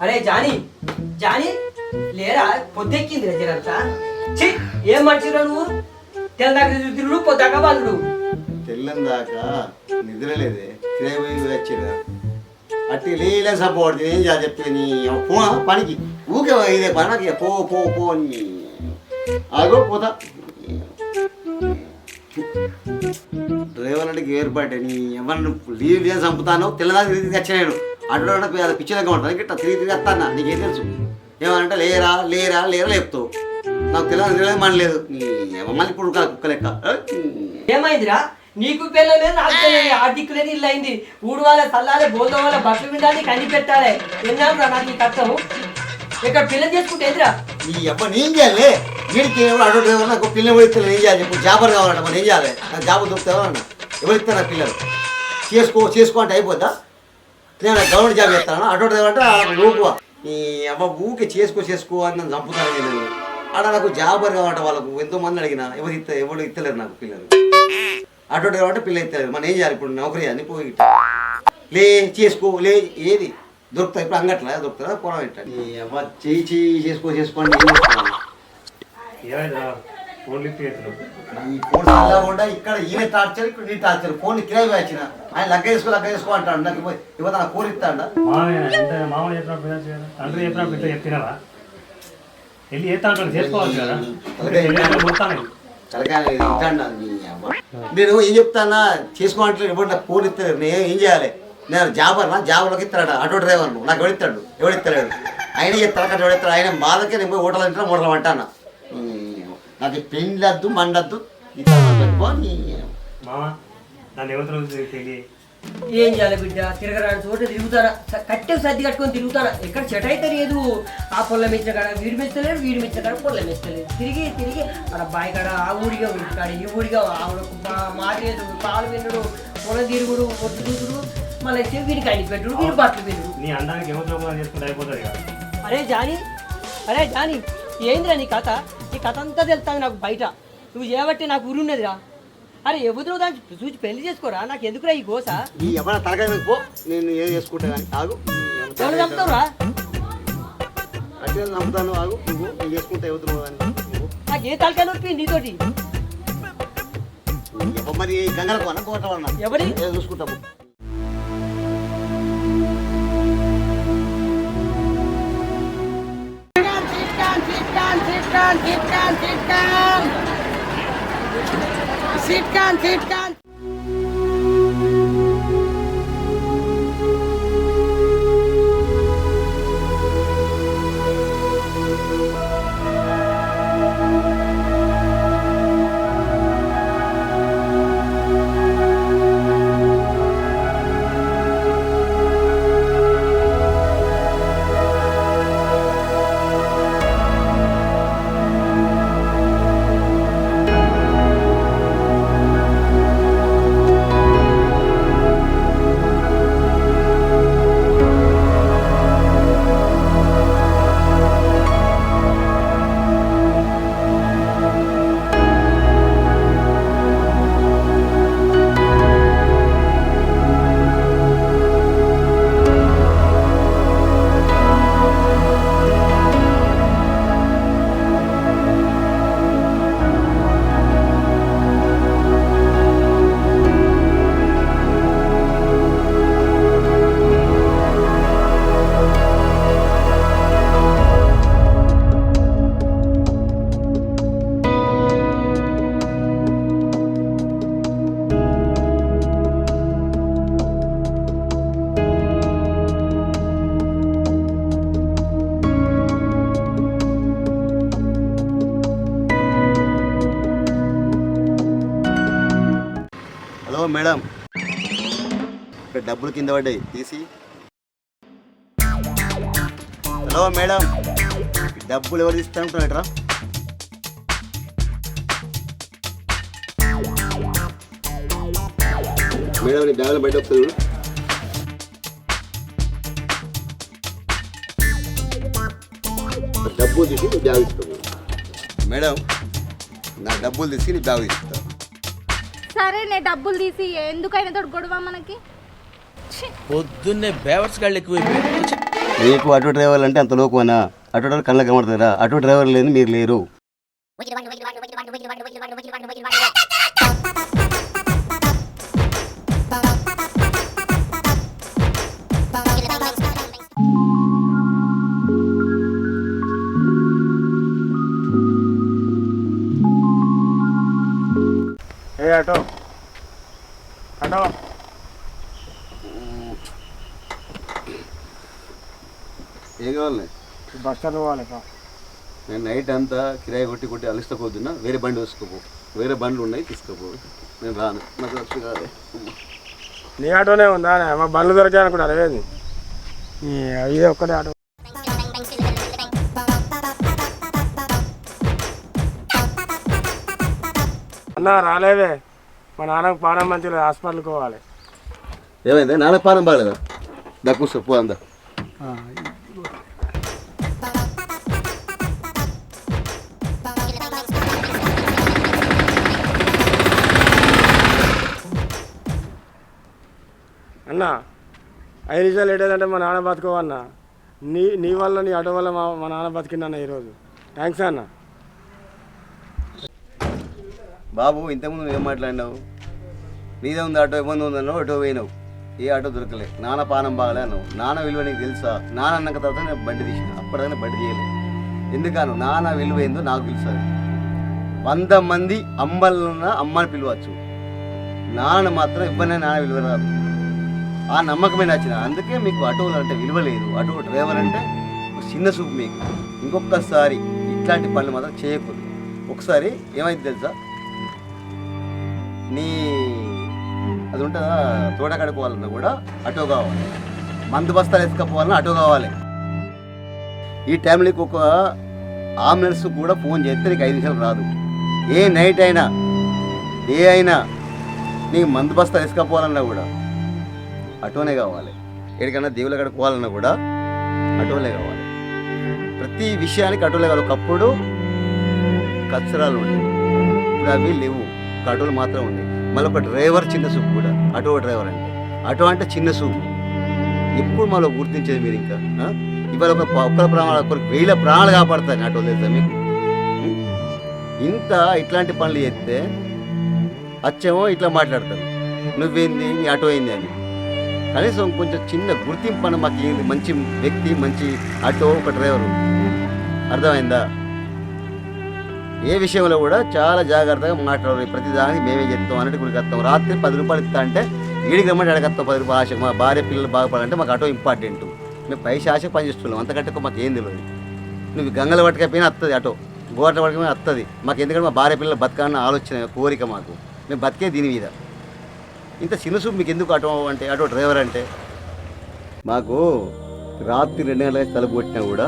అరే Johnny Johnny లేరా పొద్దెక్కింది రజనంతా ఛీ ఏం మనిషిరా నువ్వు తెల్లదాకా తిరుగుడు పొద్దాక వాళ్ళు తెల్లం దాకా నిద్రలేదే కిరాయి పోయి వచ్చిరా అట్టి లేలే సపోర్ట్ ఏం చెప్పి నీ పో పనికి ఊకే ఇదే పనికి పో పో పో అని ఆగో పోతా డ్రైవర్ అంటే ఏర్పాటే నీ ఎవరిని లీవ్ చేసి చంపుతాను తెల్లదాకా తిరిగి వచ్చాను అటు పిచ్చి దగ్గర ఉంటాను గిట్ట తిరిగి వస్తాను నీకేం తెలుసు ఏమనంటే లేరా లేరా లేరా లేపుతావు నాకు తెలియదు మనలేదు మళ్ళీ ఇప్పుడు కుక్క లెక్క ఏమైందిరా నీకు పిల్లలేదు నాకు పిల్లలేదు ఆర్థికులేని ఇల్లు అయింది ఊడవాల చల్లాలి బోల్దో వాళ్ళ బట్టలు వినాలి కని పెట్టాలి ఎన్నారా నాకు ఈ కష్టం ఇక్కడ పిల్లలు చేసుకుంటే ఎదురా ఈ అబ్బా నేను చేయాలి వీడికి అటు డ్రైవర్ నాకు పిల్లలు కూడా ఇస్తాను ఏం చేయాలి ఇప్పుడు జాబర్ కావాలంట మరి ఏం చేయాలి నాకు జాబ్ దొరుకుతావన్నా ఎవరు ఇస్తారు నాకు పిల్లలు చేసుకో అంటే అయిపోద్దా నేను గవర్నమెంట్ జాబ్ చేస్తాను అటు డ్రైవర్ అంటే లోపు ఈ అబ్బా ఊకే చేసుకో అని నన్ను చంపుతాను నేను ఆడ నాకు జాబర్ కావాలంట వాళ్ళకు ఎంతోమంది అడిగినా ఎవరు ఇస్తలేరు నాకు పిల్లలు అటు డ్రైవర్ అంటే పిల్లలు ఇస్తలేరు మనం ఏం చేయాలి ఇప్పుడు నౌకరీ అని పోయి లే చేసుకో లే ఏది దొరుకుతా ఇప్పుడు అంగట్లా దొరుకుతుందా పొలం పెట్టండి అబ్బా చేయి చేసుకోండి ఈ ఫోన్ అలా ఇక్కడ ఈయన టార్చర్ ఇక్కడ నీ టార్చర్ ఫోన్ కిరాయి వచ్చిన ఆయన లగ్గ చేసుకో అంటాడు నాకు ఇవ్వ నా ఫోన్ ఇస్తాడా నేను ఏం చెప్తానా చేసుకోవట్లేదు ఎవరు నాకు ఫోన్ ఇస్తారు నేను ఏం చేయాలి నేను జాబర్లోకి ఇస్తాడు ఆటో డ్రైవర్ నాకు ఎవడిస్తాడు ఆయన చెప్తాడు ఎవడిస్తాడు ఆయన బాధకే నేను పోయి హోటల్ తింటా మూటలు అంటాను నాకు పెళ్ళొద్దు మండద్దు ఏం చేయాలి బిడ్డ తిరగరాని చోట తిరుగుతారా కట్టె సర్ది కట్టుకొని తిరుగుతారా ఎక్కడ చెట్ అయితే లేదు ఆ పొలం ఇచ్చిన కాడ వీడి మెచ్చలేడు వీడి మెచ్చిన కాడ పొలం మెచ్చలేదు తిరిగి మన బావి కాడ ఆ ఊడిగా కాడ ఈ ఊడిగా ఆవులకు మారేదు పాలు వినడు పొలం తిరుగుడు ఒట్టు చూసుడు మళ్ళీ వీడికి అన్ని పెట్టుడు వీడి బట్టలు పెట్టుడు నీ అందానికి చేసుకుంటే అయిపోతుంది అరే జానీ ఏందిరా నీ కథ అంతా తెలుస్తాను నాకు బయట నువ్వు చేయబట్టి నాకు ఊరున్నదిరా అరే ఎవరు దాన్ని చూసి పెళ్లి చేసుకోరా నాకు ఎందుకురా ఈ గోస ఎవరైనా తలకాయ పో నేను ఏం చేసుకుంటా కానీ ఆగు ఎవరు చంపుతావురా అట్లా చంపుతాను ఆగు నువ్వు నేను చేసుకుంటా ఎవరు నాకు ఏ తలకాయ నొప్పి నీతోటి మరి గంగల పోనా కోటవన్నా ఎవరి చూసుకుంటాము Sit down. మేడం ఇక్కడ డబ్బులు కింద పడ్డాయి తీసి హలో మేడం డబ్బులు ఎవరు తీస్తానంటున్నారా మేడం నీ బ్యాగులు బయట వస్తుంది డబ్బులు తీసి నీ బ్యాగ్ ఇస్తాను మేడం నా డబ్బులు తీసి నీ బ్యాగ్ ఇస్తాను సరే నే డబ్బులు తీసి ఎందుకైనా తోడు గొడవ మనకి పొద్దున్నే బేవర్స్ గాళ్ళు ఎక్కువైపోయారు మీకు ఆటో డ్రైవర్లు అంటే అంత లోకువనా? ఆటో డ్రైవర్ కళ్ళకి కనబడతారా? ఆటో డ్రైవర్ లేదు, మీరు లేరు. ఏ ఆటో ఆటో ఏం కావాలి? బస్ స్టాండ్ పోవాలి నేను నైట్ అంతా కిరాయి కొట్టి అలిష్టపోతున్నా. వేరే బండి వేసుకోపో, వేరే బండ్లు ఉన్నాయి తీసుకోపో. నేను రాను, నాకు వచ్చి కాదే. నీ ఆటోనే ఉందా? మా బండ్లు దొరికాయి అనుకుంటా అదేది ఇదే ఒక్కటే ఆటో. అన్నా రాలేదే, మా నాన్నకు పానం మంచిగా హాస్పిటల్కి పోవాలి. ఏమైంది? నాన్న పానం బాగాలేదా? దా కూర్చో, పో అందా. అన్నా 5 నిమిషాలు లేట్ అయిందంటే మా నాన్న బతుకోవన్నా. నీ వల్ల నీ ఆటో వల్ల మా నాన్న బతికిందన్న ఈరోజు. థ్యాంక్స్ అన్న. బాబు ఇంతకుముందు నువ్వు ఏం మాట్లాడినావు? నీదే ఉంది ఆటో, ఇబ్బంది ఉందన్నావు, ఆటో పోయినావు. ఏ ఆటో దొరకలే. నాన్న పానం బాగలే అన్నావు. నాన్న విలువ నీకు తెలుసా? నాన్న అన్నాక తర్వాత నేను బండి తీసిన, అప్పటికైనా బండి చేయలేదు. ఎందుకను? నాన్న విలువ ఏందో నాకు తెలుసు. 100 మంది అమ్మలన్నా అమ్మని పిలవచ్చు, నాన్న మాత్రం ఇవ్వనే నాన్న విలువ రాదు. ఆ నమ్మకమే నచ్చిన. అందుకే మీకు ఆటోలు అంటే విలువ లేదు. ఆటో డ్రైవర్ అంటే చిన్న చూపు మీకు. ఇంకొకసారి ఇట్లాంటి పనులు మాత్రం చేయకూడదు. ఒకసారి ఏమైంది తెలుసా? నీ అది ఉంటుందా, తోట కడుకోవాలన్నా కూడా ఆటో కావాలి. మందు బస్తాలు ఎత్తుకపోవాలన్నా ఆటో కావాలి. ఈ టైంలో ఒక అంబులెన్స్ కూడా ఫోన్ చేస్తే నీకు 5 నిమిషాలు రాదు. ఏ నైట్ అయినా ఏ అయినా నీకు మందు బస్తాలు ఎత్తుకపోవాలన్నా కూడా ఆటోనే కావాలి. ఎక్కడికైనా దేవుళ్ళ కాడికి పోవాలన్నా కూడా ఆటోలే కావాలి. ప్రతి విషయానికి ఆటోలే కావాలి. ఒకప్పుడు కచ్చరాలు ఉండేవి, ఇప్పుడు అవి లేవు. ఒక ఆటోలు మాత్రం ఉన్నాయి. మళ్ళీ ఒక డ్రైవర్ చిన్న సూపు కూడా. ఆటో డ్రైవర్ అంటే ఆటో అంటే చిన్న సూపు. ఎప్పుడు మళ్ళీ గుర్తించేది మీరు? ఇంకా ఇవాళ ఒక్కరి ప్రాణాలు, ఒకరికి 1000 ప్రాణాలు కాపాడతాయి ఆటోలు, తెలుసా మీకు? ఇంత ఇట్లాంటి పనులు చేస్తే వచ్చేమో ఇట్లా మాట్లాడతారు, నువ్వేంది, నీ ఆటో అయింది అని. కనీసం కొంచెం చిన్న గుర్తింపు అని మాకు ఏంది? మంచి వ్యక్తి, మంచి ఆటో, ఒక డ్రైవరు. అర్థమైందా? ఏ విషయంలో కూడా చాలా జాగ్రత్తగా మాట్లాడాలి. ప్రతి దానికి మేమే చెప్తాం అన్నట్టు గుడికి వస్తాం. రాత్రి 10 రూపాయలు ఇస్తా అంటే ఈడికి రమ్మంటే అడగస్తాం 10 రూపాయలు ఆశ. మా భార్య పిల్లలు బాగుపడాలంటే మాకు ఆటో ఇంపార్టెంట్. మేము పైసా ఆశ పనిచేస్తున్నాం, అంతకంటే మాకు ఏం తెలియదు. నువ్వు గంగల పట్టుకపోయినా వస్తుంది ఆటో, గోరట పట్టుకపోయినా వస్తుంది మాకు. ఎందుకంటే మా భార్య పిల్లలు బతకాలన్న ఆలోచన, కోరిక మాకు. మేము బతికే దీని మీద. ఇంత చిన్న చూపు మీకు ఎందుకు ఆటో అంటే, ఆటో డ్రైవర్ అంటే? మాకు రాత్రి 2 గంటలకి తలుపు కొట్టినా కూడా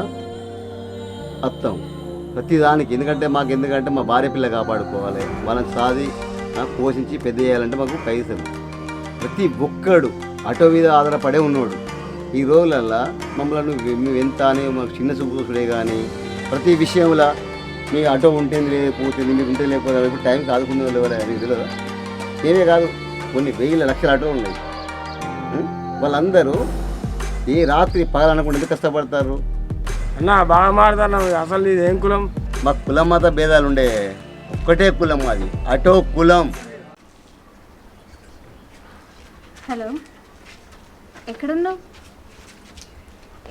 వస్తాం ప్రతిదానికి. ఎందుకంటే మా భార్య పిల్ల కాపాడుకోవాలి, వాళ్ళని సాది పోషించి పెద్ద చేయాలంటే మాకు పైసలు. ప్రతి ఒక్కడు ఆటో మీద ఆధారపడే ఉన్నాడు. ఈ రోజులల్లో మమ్మల్ని నువ్వు ఎంత అని మాకు చిన్న చూపుడే కానీ ప్రతి విషయంలో మీ ఆటో ఉంటుంది లేకపోతుంది, మీకు ఉంటే లేకపోతే టైంకి ఆదుకునే వాళ్ళు ఎవరు నీకు తెలియదా? నేనే కాదు, కొన్ని 1000 లక్షల ఆటోలు ఉన్నాయి. వాళ్ళందరూ ఈ రాత్రి పగలనకుండా ఎందుకు కష్టపడతారు? అన్నా బాగా మాట్లాడుతున్నావు. అసలు ఇది ఏం కులం? మా కులం మత భేదాలు ఉండే, ఒక్కటే కులం అది, ఆటో కులం. హలో, ఎక్కడున్నావు?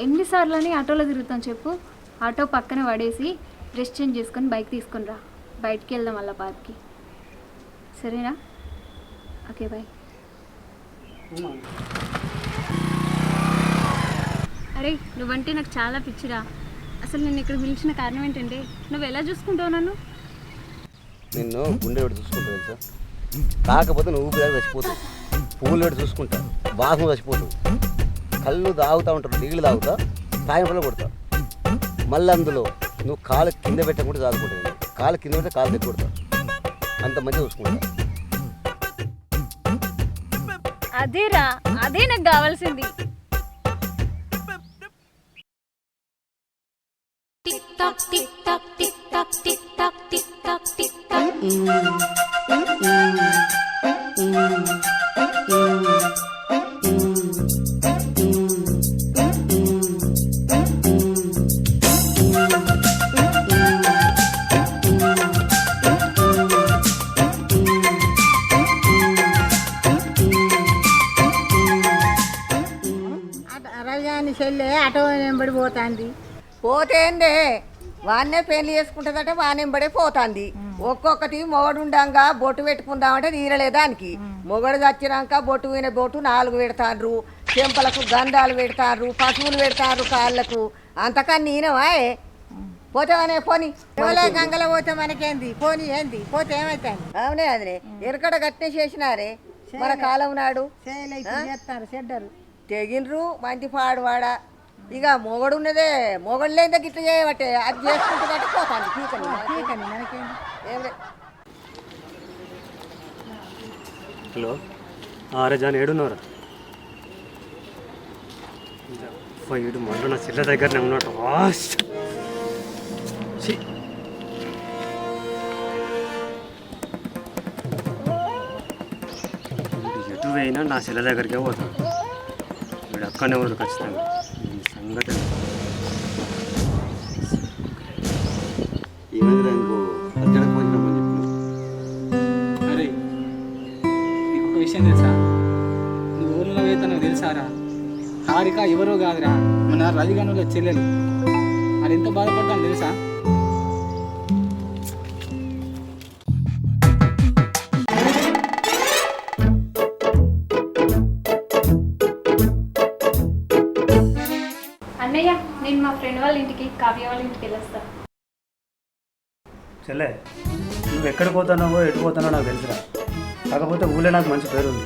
ఎన్నిసార్లు అని ఆటోలో తిరుగుతాను చెప్పు. ఆటో పక్కన పడేసి డ్రెస్ చేంజ్ చేసుకొని బైక్ తీసుకొని రా. బయటికి వెళ్దాం మళ్ళీ పార్క్కి, సరేనా? Okay, bye. అరే, నువ్వంటే నాకు చాలా పిచ్చిరా. అసలు నేను ఇక్కడ పిలిచిన కారణం ఏంటంటే నువ్వు ఎలా చూసుకుంటావు నన్ను? నిన్ను గుండె పెట్టి చూసుకుంటా తెలుసా? కాకపోతే నువ్వు ఊపిరి చచ్చిపోతావు, పూలు పెట్టి చూసుకుంటా, వాసన చచ్చిపోతావు. కళ్ళు తాగుతూ ఉంటారు, నీళ్ళు తాగుతా, సాయంత్రం కొడతా. మళ్ళీ అందులో నువ్వు కాలు కింద పెట్టకుంటే చదువుకుంటావు. కాలు కింద పెడితే కాలు దగ్గర కొడతా. అంత మంచిగా చూసుకుంటా. అదేరా, అదే నాకు కావాల్సింది. Tick tock tick tock tick tock tick tock tick tock tick talk. నీ చెల్లె అటో వెంబడి పోతాంది. పోతేందే వాన్నే పెళ్లి చేసుకుంటుందట వానెంబడే పోతాంది. ఒక్కొక్కటి మొగడు ఉండంగా బొట్టు పెట్టుకుందామంటే తీరలే దానికి. మొగడు చచ్చినాక బొట్టు పోయిన బొట్టు 4 పెడతాండ్రు, చెంపలకు గంధాలు పెడతాండ్రు, పశువులు పెడతాండ్రు కాళ్ళకు. అంతకన్నా నేనవా పోతామనే పోని గంగల పోతే మనకేంది, పోనీ ఏంది, పోతే ఏమైతాంది? అవునే అదినే ఎరకడ గట్టినే చేసినారే మన కాలం నాడు. చేస్తారు చెడ్డరు తెగిండ్రు మంచి పాడువాడ. ఇక మొగడు ఉన్నదే మొగడు లేదే గిట్ల చేయబట్టే అది చేసుకుంటుందంటే పోతాంది పీకని మనకేంది. ఏమి హలో అరే జాన్ ఏడున్నారా? ఇటు మొదలు నా చెల్లె దగ్గరనే ఉన్నాడు. ఎటు పోయినా నా చెల్లె దగ్గరికే పోతాను. వీడు అక్కడనే ఉన్నాడు ఖచ్చితంగా. ఈ సంగతి ఏమైందిరా ఇంకో అర్జెంట్ ఫోన్ రమ్మని చెప్పిన. అరే నీకు ఒక విషయం తెలుసా? నువ్వు ఊళ్ళో పోతే నాకు తెలుసారా? హారిక ఎవరో కాదురా, మన రవిగనుల చెల్లెలు. అది ఎంత బాధపడ్డాను తెలుసా? అన్నయ్య, నేను మా ఫ్రెండ్ వాళ్ళ ఇంటికి, కావ్య వాళ్ళ ఇంటికి వెళ్ళొస్తా. చెల్లె నువ్వు ఎక్కడ పోతున్నావో ఎటు పోతున్నావో నాకు తెలుసురా. కాకపోతే ఊళ్ళో నాకు మంచి పేరు ఉంది.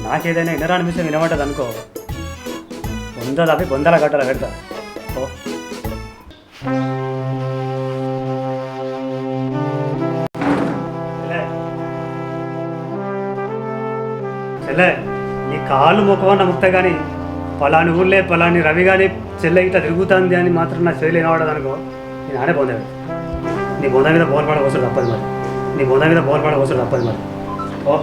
నాకేదైనా వినరాని విషయం వినమంటది అనుకో, బొందలు అవి బొందల గట్టలు పెడతా. ఓ చెల్లె నీ కాళ్ళు మొక్కవన్న ముక్త కానీ పలాని ఊళ్ళే పలాని రవి కానీ చెల్లె ఇట్లా తిరుగుతుంది అని మాత్రం నా చెల్లి వినబడదు అనుకో, నేను ఆడే పొందాడు. నీ బొంద మీద బోల్పాడ వసూలు తప్పదు మరి. నీ బొంద మీద బోల్పాడ వసూలు తప్పదు మరి. ఓ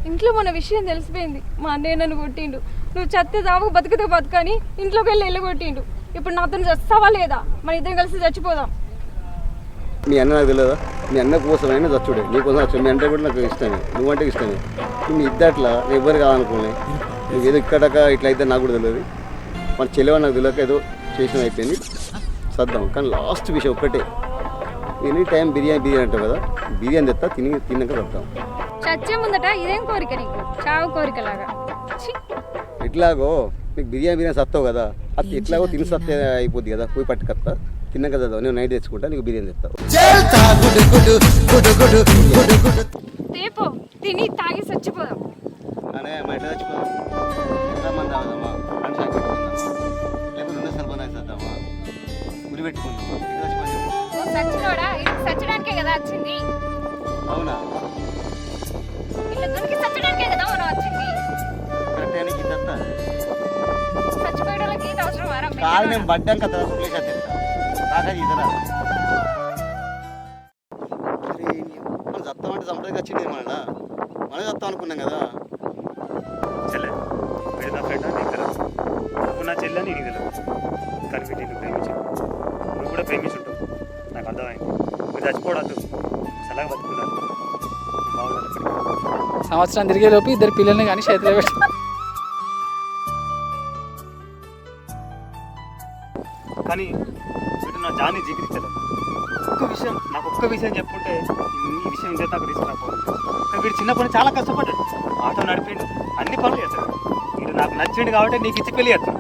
ఇంట్లో మన విషయం తెలిసిపోయింది. మా అన్నయ్య నన్ను కొట్టిండు. నువ్వు చస్తే చావు బతుకుతే బతుకని ఇంట్లోకి వెళ్ళి కొట్టిండు. ఇప్పుడు నాతో చస్తావా లేదా? మన ఇద్దరం కలిసి చచ్చిపోదాం. మీ అన్న నాకు తెలియదా? మీ అన్న కోసమైనా చచ్చుడే, నీకోసం వచ్చు. మీ అంటే కూడా నాకు ఇష్టమే, నువ్వంటే ఇష్టమే. మీ ఇద్దట్లా ఎవరు కావాలనుకోలే. నువ్వు ఏదో ఇక్కడక ఇట్లా అయితే నాకు కూడా తెలియదు. మన చెల్లెవ నాకు తెలియక ఏదో చేసిన అయిపోయింది, చద్దాం. కానీ లాస్ట్ విషయం ఒక్కటే, ఎనీ టైం బిర్యానీ అంటావు కదా, బిర్యానీ తెస్తా, తిన్నాక చద్దాం. చచ్చే ముందట ఇదేం కోరిక నీకు? చావు కోరికలాగా. ఎట్లాగో నీకు బిర్యానీ సత్తావు కదా, అది ఎట్లాగో తిని సత్తే అయిపోద్ది కదా, పోయి పట్టుకత్తా, తిన్నాక చదువు. నేను నైట్ తెచ్చుకుంటా, నీకు బిర్యానీ తెస్తావు. రేపో తిని తాగి చచ్చిపోదాం. అనే మా ఇంట్లో చచ్చిపోదాం. ఎంతమంది రావదమ్మా, ఫ్రెండ్స్ పెట్టుకుందామా, లేకపోతే 2 సరిపోదా చేద్దామా, గురి పెట్టుకుందామా, ఇంట్లో చచ్చిపోయి చచ్చినోడా? చచ్చడానికే కదా వచ్చింది. అవునా? ఇట్లా దొరికి చచ్చడానికే కదా మనం వచ్చింది. కరెక్ట్ అని తెస్తా. చచ్చిపోయేటోళ్ళకి ఇది అవసరం వారా? కాదు, నేను పడ్డాక తర్వాత ప్లేస్ తెస్తా. కాక ఇతరా మనం చస్తామంటే చంపడానికి వచ్చింది మన మనం చస్తాం అనుకున్నాం కదా. చెల్లె వీడు నా ఫ్రెండ్ నీకు తెలియదు, నువ్వు నా చెల్లె నీకు తెలియదు. కానీ వీటి నువ్వు ప్రేమించావు, నువ్వు కూడా ప్రేమించుంటావు. నాకు అర్థమైంది. మీరు చచ్చిపోవద్దు, చల్లగా బతుకున్నాను. బాగుంది. సంవత్సరం తిరిగేలోపు ఇద్దరు పిల్లల్ని కానీ చేతిలో పెట్టి కానీ వీడు నా జాని జీకరించలేదు. నాకు ఒక్క విషయం చెప్పుంటే ఈ విషయం ఇంత నాకు తీసుకురాకపోతుంది. కానీ వీడు చిన్నప్పటి చాలా కష్టపడ్డాడు, ఆటో నడిపిండు, అన్ని పనులు చేస్తాడు. వీడు నాకు నచ్చిండు కాబట్టి నీకు ఇచ్చి పెళ్లి చేస్తాను.